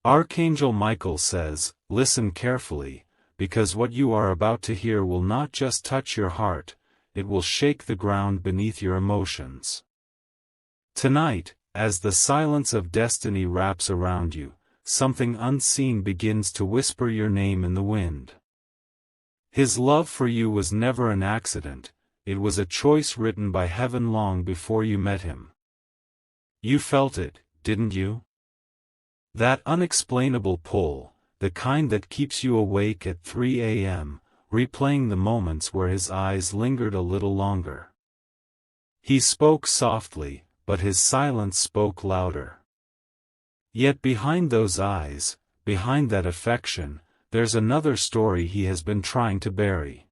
Archangel Michael says, listen carefully, because what you are about to hear will not just touch your heart, it will shake the ground beneath your emotions. Tonight, as the silence of destiny wraps around you, something unseen begins to whisper your name in the wind. His love for you was never an accident, it was a choice written by heaven long before you met him. You felt it, didn't you? That unexplainable pull, the kind that keeps you awake at 3 a.m., replaying the moments where his eyes lingered a little longer. He spoke softly, but his silence spoke louder. Yet behind those eyes, behind that affection, there's another story he has been trying to bury.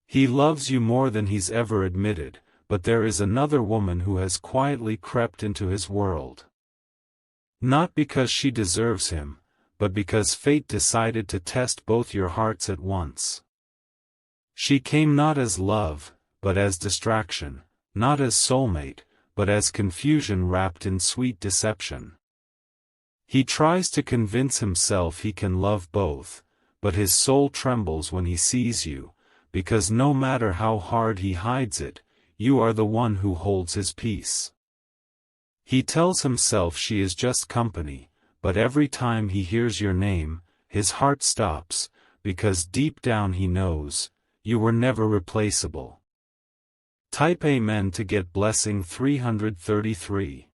He loves you more than he's ever admitted, but there is another woman who has quietly crept into his world. Not because she deserves him, but because fate decided to test both your hearts at once. She came not as love, but as distraction, not as soulmate, but as confusion wrapped in sweet deception. He tries to convince himself he can love both, but his soul trembles when he sees you, because no matter how hard he hides it, you are the one who holds his peace. He tells himself she is just company, but every time he hears your name, his heart stops, because deep down he knows, you were never replaceable. Type Amen to get blessing 333.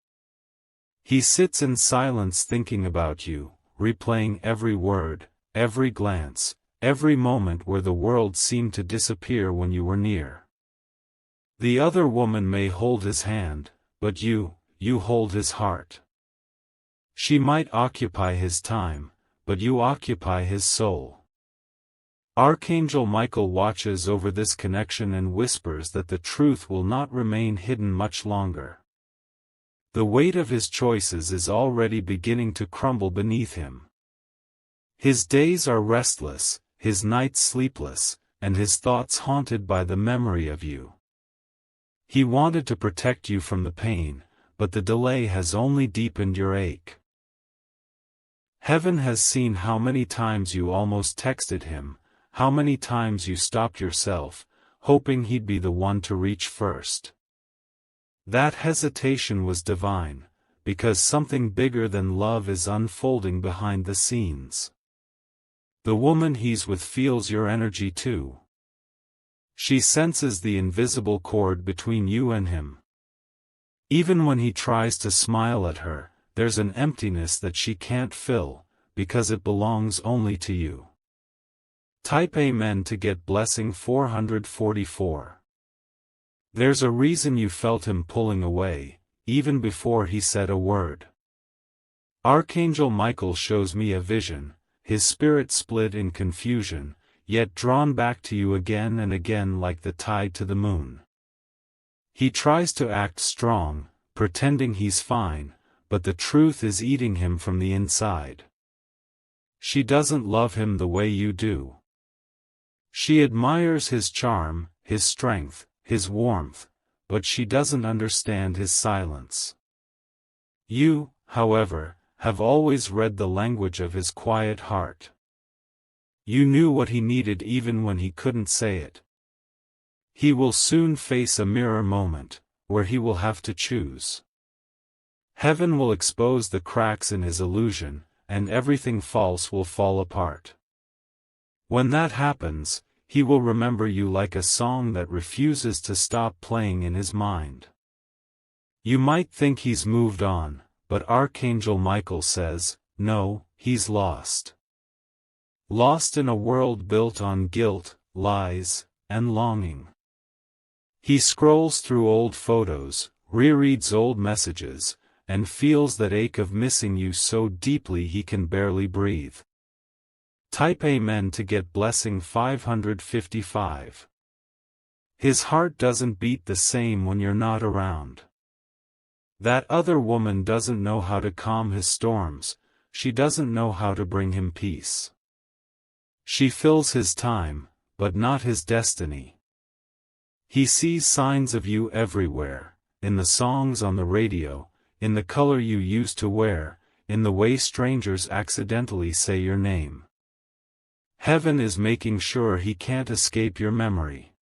He sits in silence thinking about you, replaying every word, every glance, every moment where the world seemed to disappear when you were near. The other woman may hold his hand, but you hold his heart. She might occupy his time, but you occupy his soul. Archangel Michael watches over this connection and whispers that the truth will not remain hidden much longer. The weight of his choices is already beginning to crumble beneath him. His days are restless, his nights sleepless, and his thoughts haunted by the memory of you. He wanted to protect you from the pain, but the delay has only deepened your ache. Heaven has seen how many times you almost texted him, how many times you stopped yourself, hoping he'd be the one to reach first. That hesitation was divine, because something bigger than love is unfolding behind the scenes. The woman he's with feels your energy too. She senses the invisible cord between you and him. Even when he tries to smile at her, there's an emptiness that she can't fill, because it belongs only to you. Type Amen to get blessing 444. There's a reason you felt him pulling away, even before he said a word. Archangel Michael shows me a vision, his spirit split in confusion, yet drawn back to you again and again like the tide to the moon. He tries to act strong, pretending he's fine, but the truth is eating him from the inside. She doesn't love him the way you do. She admires his charm, his strength, his warmth, but she doesn't understand his silence. You, however, have always read the language of his quiet heart. You knew what he needed even when he couldn't say it. He will soon face a mirror moment, where he will have to choose. Heaven will expose the cracks in his illusion, and everything false will fall apart. When that happens, he will remember you like a song that refuses to stop playing in his mind. You might think he's moved on, but Archangel Michael says, no, he's lost. Lost in a world built on guilt, lies, and longing. He scrolls through old photos, rereads old messages, and feels that ache of missing you so deeply he can barely breathe. Type Amen to get blessing 555. His heart doesn't beat the same when you're not around. That other woman doesn't know how to calm his storms, she doesn't know how to bring him peace. She fills his time, but not his destiny. He sees signs of you everywhere, in the songs on the radio, in the color you used to wear, in the way strangers accidentally say your name. Heaven is making sure he can't escape your memory.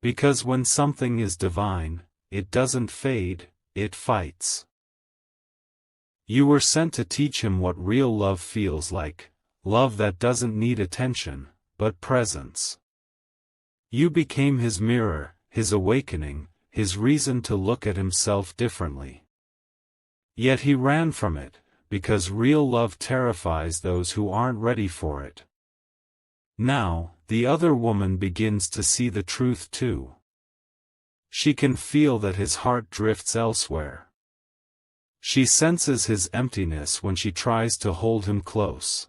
Because when something is divine, it doesn't fade, it fights. You were sent to teach him what real love feels like, love that doesn't need attention, but presence. You became his mirror, his awakening, his reason to look at himself differently. Yet he ran from it, because real love terrifies those who aren't ready for it. Now, the other woman begins to see the truth too. She can feel that his heart drifts elsewhere. She senses his emptiness when she tries to hold him close.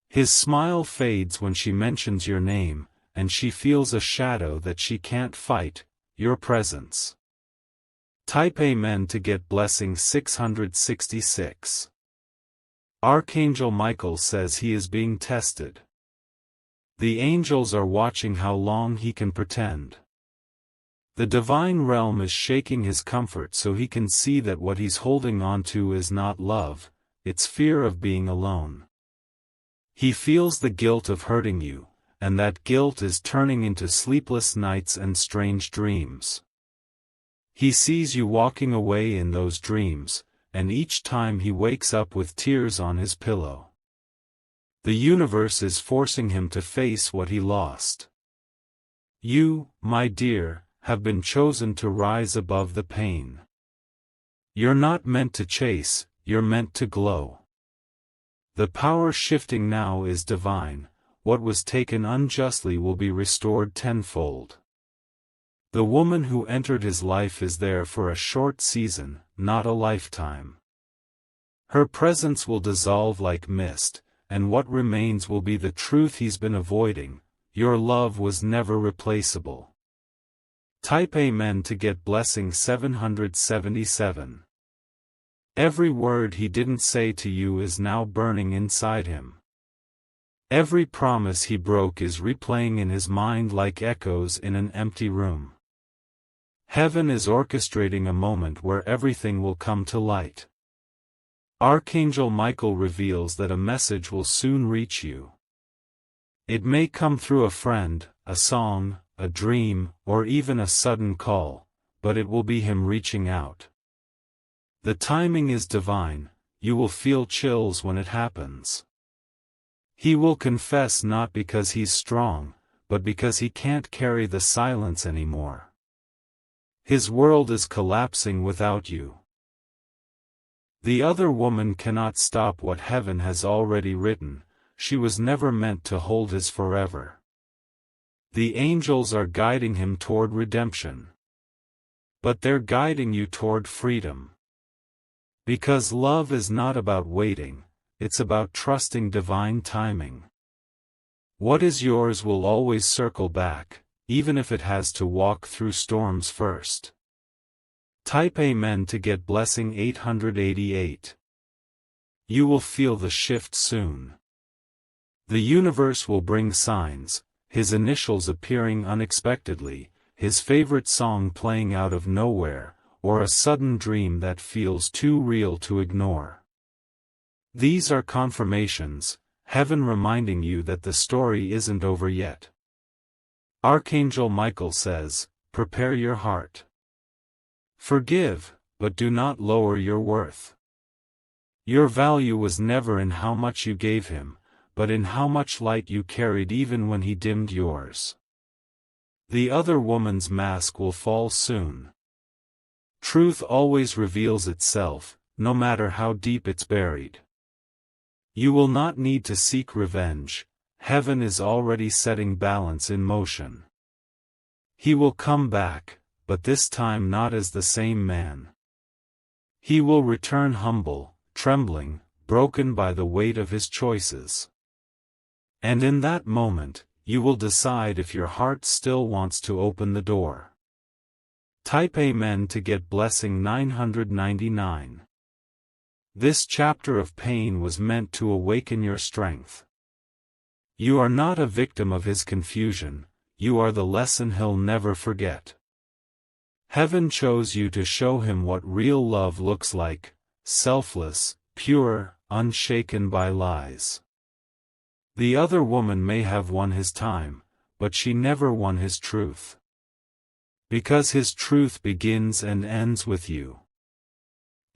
His smile fades when she mentions your name, and she feels a shadow that she can't fight, your presence. Type Amen to get blessing 666. Archangel Michael says he is being tested. The angels are watching how long he can pretend. The divine realm is shaking his comfort so he can see that what he's holding on to is not love, it's fear of being alone. He feels the guilt of hurting you, and that guilt is turning into sleepless nights and strange dreams. He sees you walking away in those dreams, and each time he wakes up with tears on his pillow. The universe is forcing him to face what he lost. You, my dear, have been chosen to rise above the pain. You're not meant to chase, you're meant to glow. The power shifting now is divine, what was taken unjustly will be restored tenfold. The woman who entered his life is there for a short season, not a lifetime. Her presence will dissolve like mist, and what remains will be the truth he's been avoiding, your love was never replaceable. Type Amen to get blessing 777. Every word he didn't say to you is now burning inside him. Every promise he broke is replaying in his mind like echoes in an empty room. Heaven is orchestrating a moment where everything will come to light. Archangel Michael reveals that a message will soon reach you. It may come through a friend, a song, a dream, or even a sudden call, but it will be him reaching out. The timing is divine, you will feel chills when it happens. He will confess not because he's strong, but because he can't carry the silence anymore. His world is collapsing without you. The other woman cannot stop what heaven has already written, she was never meant to hold his forever. The angels are guiding him toward redemption. But they're guiding you toward freedom. Because love is not about waiting, it's about trusting divine timing. What is yours will always circle back, even if it has to walk through storms first. Type Amen to get blessing 888. You will feel the shift soon. The universe will bring signs, his initials appearing unexpectedly, his favorite song playing out of nowhere, or a sudden dream that feels too real to ignore. These are confirmations, heaven reminding you that the story isn't over yet. Archangel Michael says, prepare your heart. Forgive, but do not lower your worth. Your value was never in how much you gave him, but in how much light you carried even when he dimmed yours. The other woman's mask will fall soon. Truth always reveals itself, no matter how deep it's buried. You will not need to seek revenge, heaven is already setting balance in motion. He will come back, but this time not as the same man. He will return humble, trembling, broken by the weight of his choices. And in that moment, you will decide if your heart still wants to open the door. Type Amen to get blessing 999. This chapter of pain was meant to awaken your strength. You are not a victim of his confusion, you are the lesson he'll never forget. Heaven chose you to show him what real love looks like, selfless, pure, unshaken by lies. The other woman may have won his time, but she never won his truth. Because his truth begins and ends with you.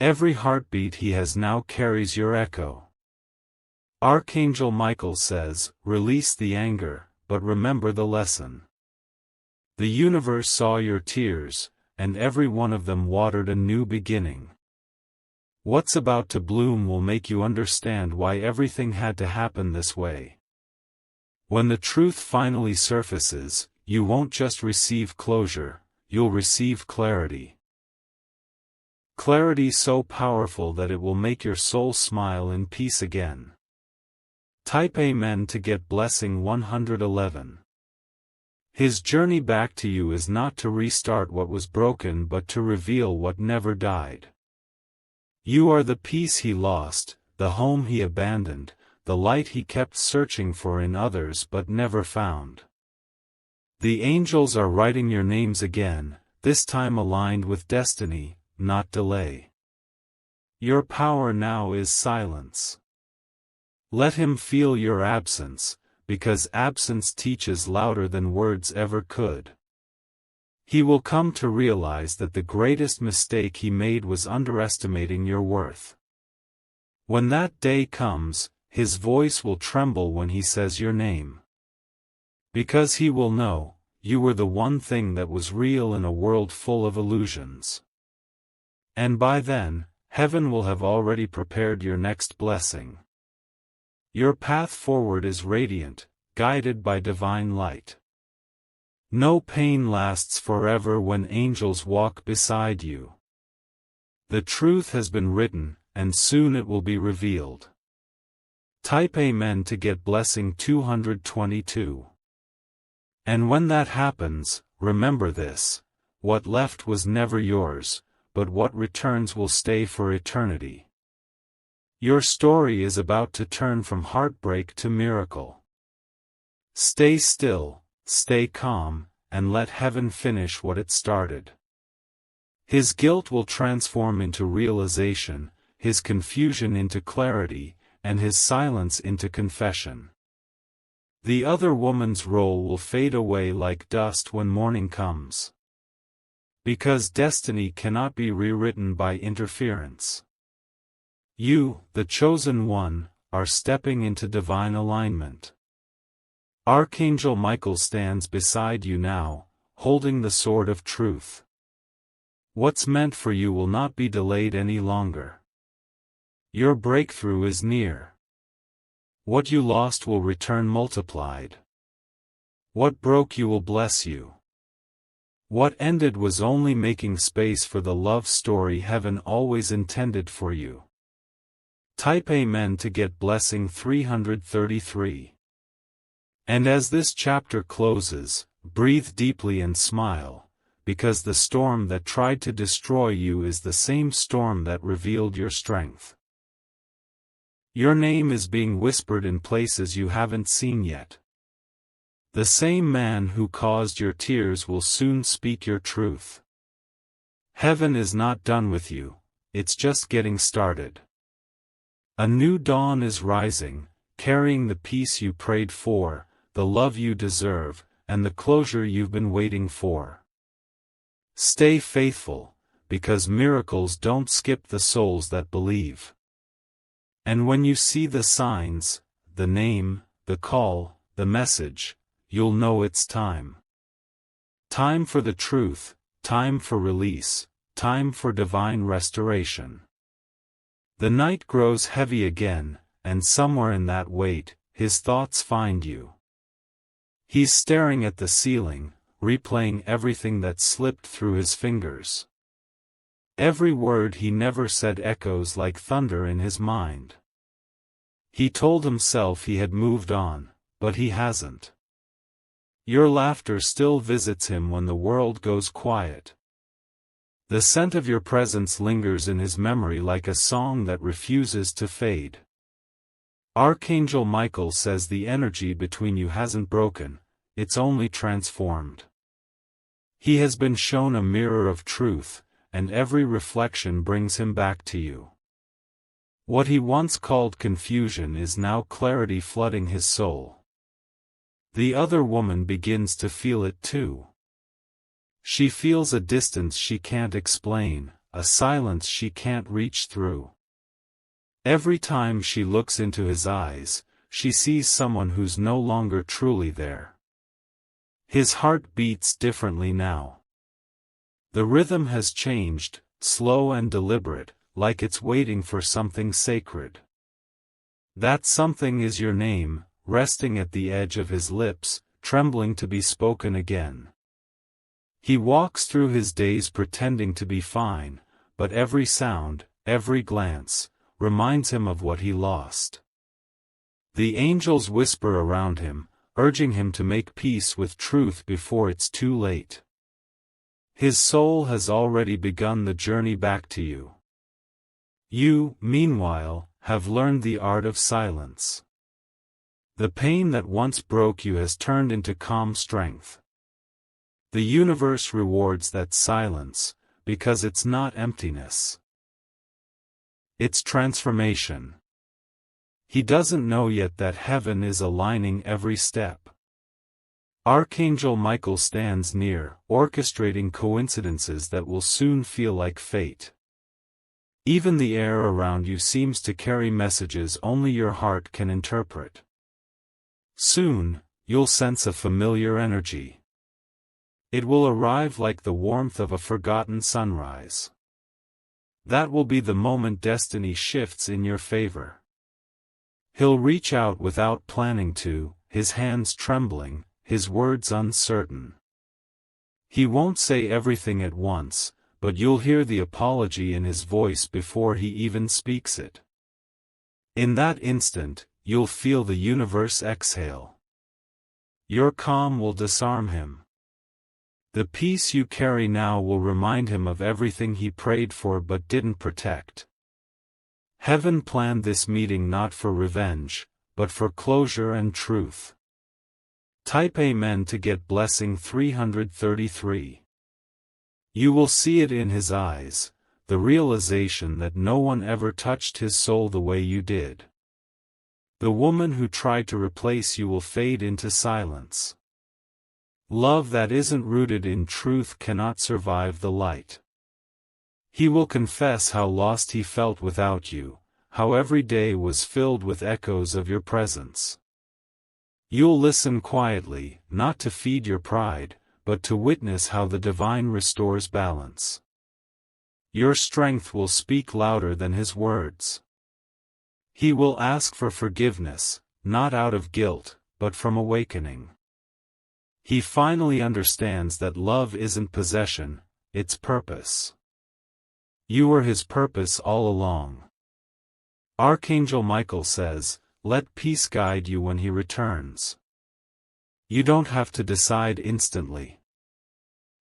Every heartbeat he has now carries your echo. Archangel Michael says, release the anger, but remember the lesson. The universe saw your tears, and every one of them watered a new beginning. What's about to bloom will make you understand why everything had to happen this way. When the truth finally surfaces, you won't just receive closure, you'll receive clarity. Clarity so powerful that it will make your soul smile in peace again. Type Amen to get blessing 111. His journey back to you is not to restart what was broken but to reveal what never died. You are the peace he lost, the home he abandoned, the light he kept searching for in others but never found. The angels are writing your names again, this time aligned with destiny, not delay. Your power now is silence. Let him feel your absence, because absence teaches louder than words ever could. He will come to realize that the greatest mistake he made was underestimating your worth. When that day comes, his voice will tremble when he says your name. Because he will know, you were the one thing that was real in a world full of illusions. And by then, heaven will have already prepared your next blessing. Your path forward is radiant, guided by divine light. No pain lasts forever when angels walk beside you. The truth has been written, and soon it will be revealed. Type Amen to get blessing 222. And when that happens, remember this: what left was never yours, but what returns will stay for eternity. Your story is about to turn from heartbreak to miracle. Stay still, stay calm, and let heaven finish what it started. His guilt will transform into realization, his confusion into clarity, and his silence into confession. The other woman's role will fade away like dust when morning comes. Because destiny cannot be rewritten by interference. You, the chosen one, are stepping into divine alignment. Archangel Michael stands beside you now, holding the sword of truth. What's meant for you will not be delayed any longer. Your breakthrough is near. What you lost will return multiplied. What broke you will bless you. What ended was only making space for the love story heaven always intended for you. Type Amen to get blessing 333. And as this chapter closes, breathe deeply and smile, because the storm that tried to destroy you is the same storm that revealed your strength. Your name is being whispered in places you haven't seen yet. The same man who caused your tears will soon speak your truth. Heaven is not done with you, it's just getting started. A new dawn is rising, carrying the peace you prayed for, the love you deserve, and the closure you've been waiting for. Stay faithful, because miracles don't skip the souls that believe. And when you see the signs, the name, the call, the message, you'll know it's time. Time for the truth, time for release, time for divine restoration. The night grows heavy again, and somewhere in that weight, his thoughts find you. He's staring at the ceiling, replaying everything that slipped through his fingers. Every word he never said echoes like thunder in his mind. He told himself he had moved on, but he hasn't. Your laughter still visits him when the world goes quiet. The scent of your presence lingers in his memory like a song that refuses to fade. Archangel Michael says the energy between you hasn't broken, it's only transformed. He has been shown a mirror of truth, and every reflection brings him back to you. What he once called confusion is now clarity flooding his soul. The other woman begins to feel it too. She feels a distance she can't explain, a silence she can't reach through. Every time she looks into his eyes, she sees someone who's no longer truly there. His heart beats differently now. The rhythm has changed, slow and deliberate, like it's waiting for something sacred. That something is your name, resting at the edge of his lips, trembling to be spoken again. He walks through his days pretending to be fine, but every sound, every glance, reminds him of what he lost. The angels whisper around him, urging him to make peace with truth before it's too late. His soul has already begun the journey back to you. You, meanwhile, have learned the art of silence. The pain that once broke you has turned into calm strength. The universe rewards that silence, because it's not emptiness. It's transformation. He doesn't know yet that heaven is aligning every step. Archangel Michael stands near, orchestrating coincidences that will soon feel like fate. Even the air around you seems to carry messages only your heart can interpret. Soon, you'll sense a familiar energy. It will arrive like the warmth of a forgotten sunrise. That will be the moment destiny shifts in your favor. He'll reach out without planning to, his hands trembling, his words uncertain. He won't say everything at once, but you'll hear the apology in his voice before he even speaks it. In that instant, you'll feel the universe exhale. Your calm will disarm him. The peace you carry now will remind him of everything he prayed for but didn't protect. Heaven planned this meeting not for revenge, but for closure and truth. Type Amen to get blessing 333. You will see it in his eyes, the realization that no one ever touched his soul the way you did. The woman who tried to replace you will fade into silence. Love that isn't rooted in truth cannot survive the light. He will confess how lost he felt without you, how every day was filled with echoes of your presence. You'll listen quietly, not to feed your pride, but to witness how the divine restores balance. Your strength will speak louder than his words. He will ask for forgiveness, not out of guilt, but from awakening. He finally understands that love isn't possession, it's purpose. You were his purpose all along. Archangel Michael says, let peace guide you when he returns. You don't have to decide instantly.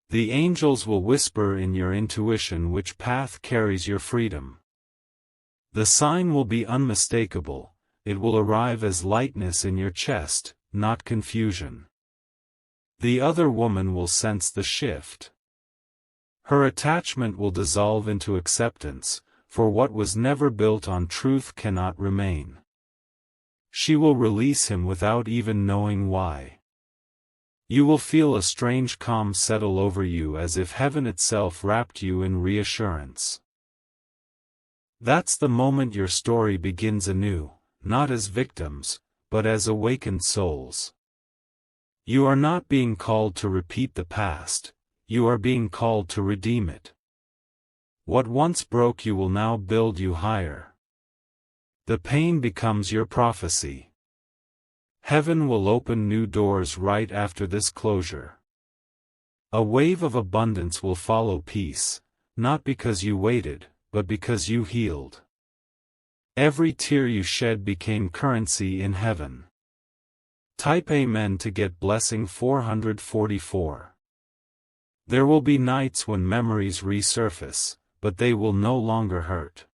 The angels will whisper in your intuition which path carries your freedom. The sign will be unmistakable, it will arrive as lightness in your chest, not confusion. The other woman will sense the shift. Her attachment will dissolve into acceptance, for what was never built on truth cannot remain. She will release him without even knowing why. You will feel a strange calm settle over you as if heaven itself wrapped you in reassurance. That's the moment your story begins anew, not as victims, but as awakened souls. You are not being called to repeat the past, you are being called to redeem it. What once broke you will now build you higher. The pain becomes your prophecy. Heaven will open new doors right after this closure. A wave of abundance will follow peace, not because you waited, but because you healed. Every tear you shed became currency in heaven. Type Amen to get blessing 444. There will be nights when memories resurface, but they will no longer hurt.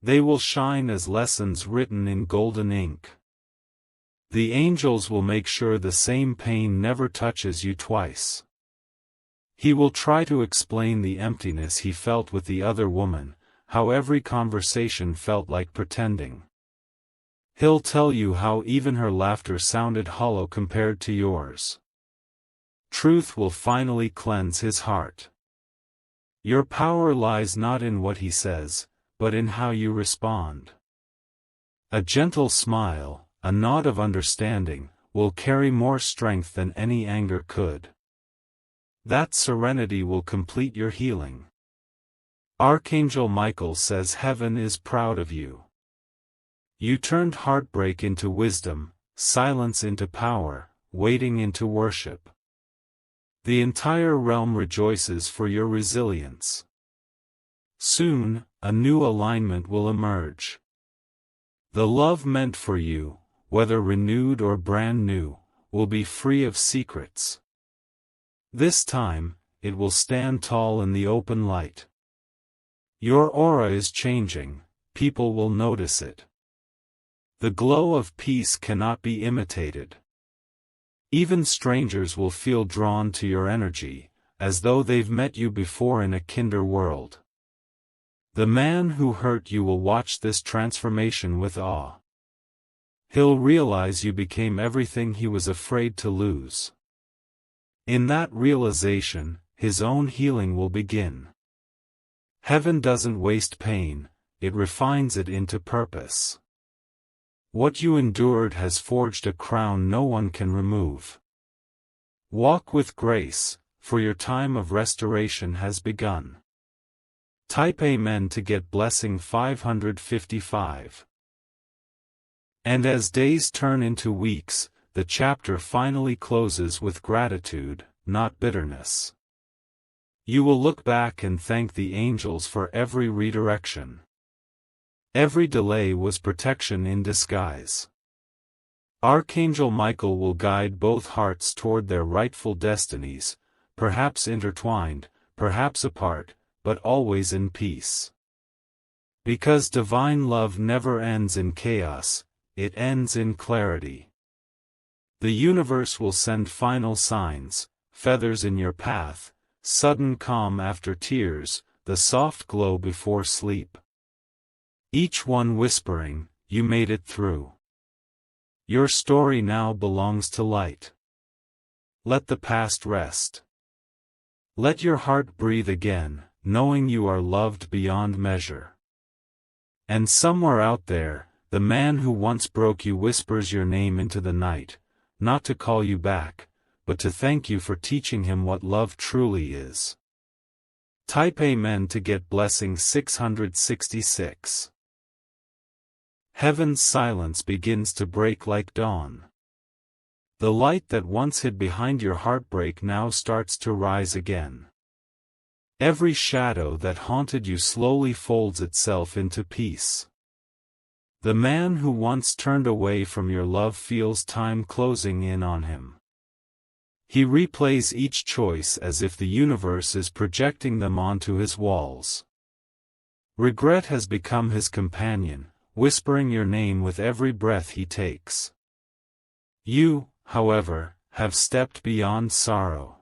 They will shine as lessons written in golden ink. The angels will make sure the same pain never touches you twice. He will try to explain the emptiness he felt with the other woman, how every conversation felt like pretending. He'll tell you how even her laughter sounded hollow compared to yours. Truth will finally cleanse his heart. Your power lies not in what he says, but in how you respond. A gentle smile, a nod of understanding, will carry more strength than any anger could. That serenity will complete your healing. Archangel Michael says heaven is proud of you. You turned heartbreak into wisdom, silence into power, waiting into worship. The entire realm rejoices for your resilience. Soon, a new alignment will emerge. The love meant for you, whether renewed or brand new, will be free of secrets. This time, it will stand tall in the open light. Your aura is changing, people will notice it. The glow of peace cannot be imitated. Even strangers will feel drawn to your energy, as though they've met you before in a kinder world. The man who hurt you will watch this transformation with awe. He'll realize you became everything he was afraid to lose. In that realization, his own healing will begin. Heaven doesn't waste pain, it refines it into purpose. What you endured has forged a crown no one can remove. Walk with grace, for your time of restoration has begun. Type Amen to get blessing 555. And as days turn into weeks, the chapter finally closes with gratitude, not bitterness. You will look back and thank the angels for every redirection. Every delay was protection in disguise. Archangel Michael will guide both hearts toward their rightful destinies, perhaps intertwined, perhaps apart, but always in peace. Because divine love never ends in chaos, it ends in clarity. The universe will send final signs, feathers in your path, sudden calm after tears, the soft glow before sleep. Each one whispering, you made it through. Your story now belongs to light. Let the past rest. Let your heart breathe again, knowing you are loved beyond measure. And somewhere out there, the man who once broke you whispers your name into the night, not to call you back, but to thank you for teaching him what love truly is. Type Amen to get blessing 666. Heaven's silence begins to break like dawn. The light that once hid behind your heartbreak now starts to rise again. Every shadow that haunted you slowly folds itself into peace. The man who once turned away from your love feels time closing in on him. He replays each choice as if the universe is projecting them onto his walls. Regret has become his companion, whispering your name with every breath he takes. You, however, have stepped beyond sorrow.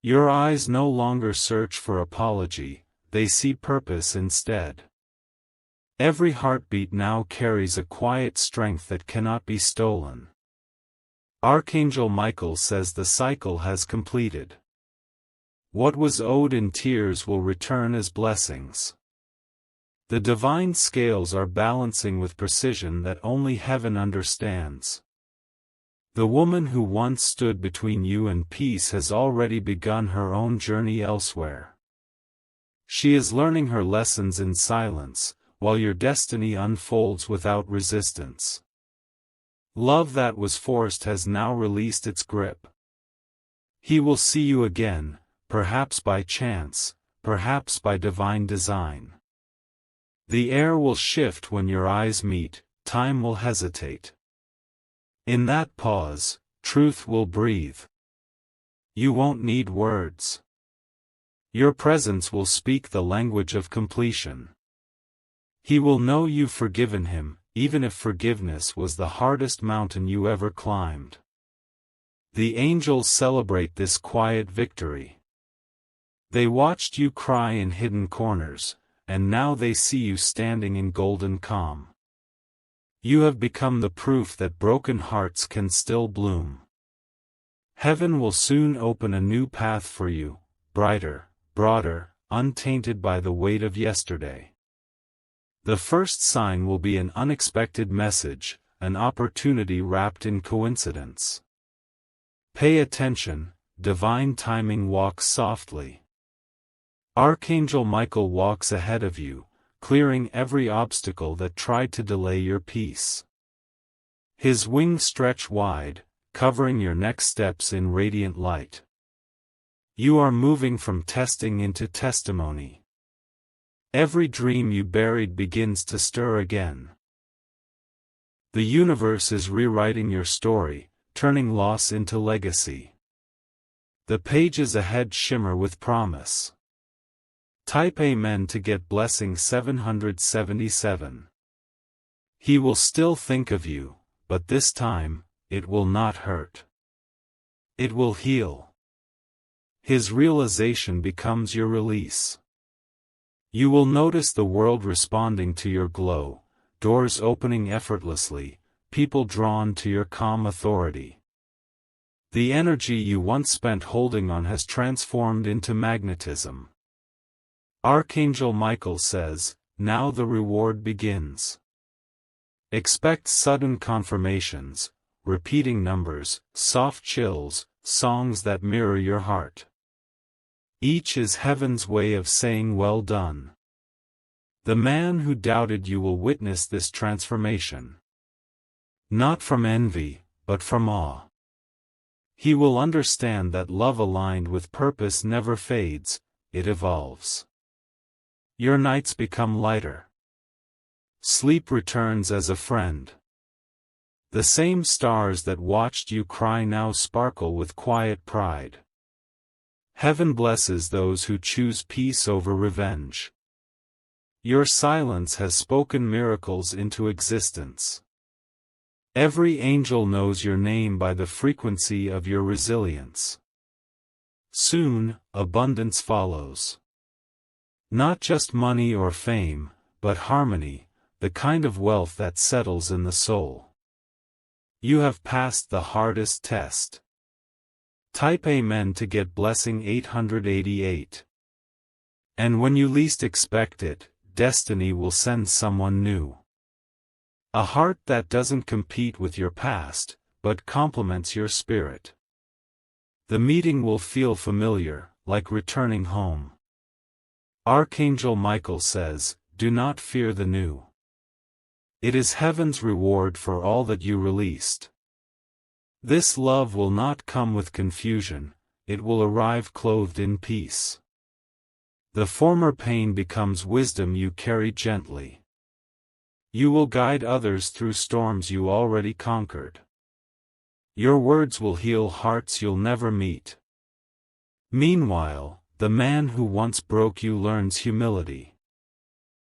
Your eyes no longer search for apology, they see purpose instead. Every heartbeat now carries a quiet strength that cannot be stolen. Archangel Michael says the cycle has completed. What was owed in tears will return as blessings. The divine scales are balancing with precision that only heaven understands. The woman who once stood between you and peace has already begun her own journey elsewhere. She is learning her lessons in silence, while your destiny unfolds without resistance. Love that was forced has now released its grip. He will see you again, perhaps by chance, perhaps by divine design. The air will shift when your eyes meet, time will hesitate. In that pause, truth will breathe. You won't need words. Your presence will speak the language of completion. He will know you've forgiven him, even if forgiveness was the hardest mountain you ever climbed. The angels celebrate this quiet victory. They watched you cry in hidden corners, and now they see you standing in golden calm. You have become the proof that broken hearts can still bloom. Heaven will soon open a new path for you, brighter, broader, untainted by the weight of yesterday. The first sign will be an unexpected message, an opportunity wrapped in coincidence. Pay attention, divine timing walks softly. Archangel Michael walks ahead of you, clearing every obstacle that tried to delay your peace. His wings stretch wide, covering your next steps in radiant light. You are moving from testing into testimony. Every dream you buried begins to stir again. The universe is rewriting your story, turning loss into legacy. The pages ahead shimmer with promise. Type Amen to get blessing 777. He will still think of you, but this time, it will not hurt. It will heal. His realization becomes your release. You will notice the world responding to your glow, doors opening effortlessly, people drawn to your calm authority. The energy you once spent holding on has transformed into magnetism. Archangel Michael says, now the reward begins. Expect sudden confirmations, repeating numbers, soft chills, songs that mirror your heart. Each is heaven's way of saying well done. The man who doubted you will witness this transformation. Not from envy, but from awe. He will understand that love aligned with purpose never fades, it evolves. Your nights become lighter. Sleep returns as a friend. The same stars that watched you cry now sparkle with quiet pride. Heaven blesses those who choose peace over revenge. Your silence has spoken miracles into existence. Every angel knows your name by the frequency of your resilience. Soon, abundance follows. Not just money or fame, but harmony, the kind of wealth that settles in the soul. You have passed the hardest test. Type Amen to get blessing 888. And when you least expect it, destiny will send someone new. A heart that doesn't compete with your past, but complements your spirit. The meeting will feel familiar, like returning home. Archangel Michael says, do not fear the new. It is heaven's reward for all that you released. This love will not come with confusion, it will arrive clothed in peace. The former pain becomes wisdom you carry gently. You will guide others through storms you already conquered. Your words will heal hearts you'll never meet. Meanwhile, the man who once broke you learns humility.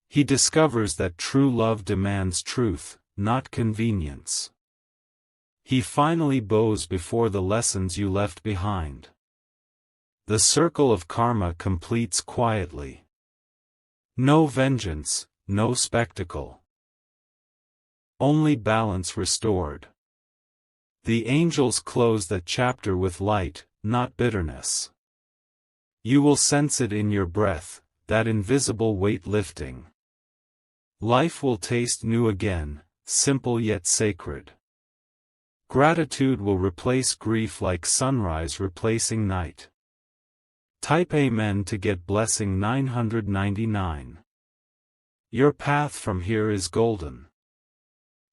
He discovers that true love demands truth, not convenience. He finally bows before the lessons you left behind. The circle of karma completes quietly. No vengeance, no spectacle. Only balance restored. The angels close that chapter with light, not bitterness. You will sense it in your breath, that invisible weight lifting. Life will taste new again, simple yet sacred. Gratitude will replace grief like sunrise replacing night. Type Amen to get blessing 999. Your path from here is golden.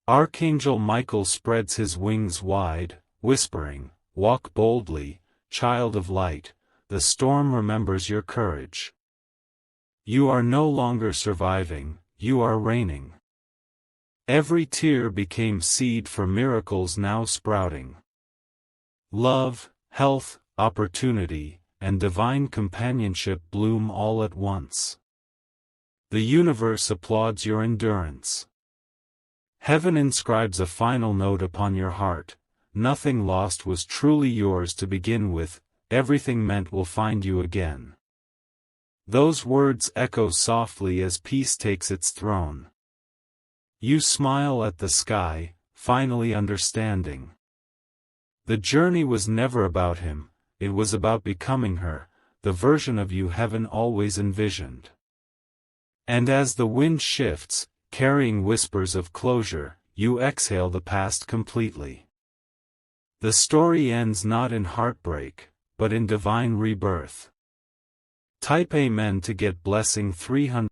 Archangel Michael spreads his wings wide, whispering, walk boldly, child of light, the storm remembers your courage. You are no longer surviving, you are reigning. Every tear became seed for miracles now sprouting. Love, health, opportunity, and divine companionship bloom all at once. The universe applauds your endurance. Heaven inscribes a final note upon your heart, nothing lost was truly yours to begin with, everything meant will find you again. Those words echo softly as peace takes its throne. You smile at the sky, finally understanding. The journey was never about him, it was about becoming her, the version of you heaven always envisioned. And as the wind shifts, carrying whispers of closure, you exhale the past completely. The story ends not in heartbreak, but in divine rebirth. Type Amen to get blessing 300.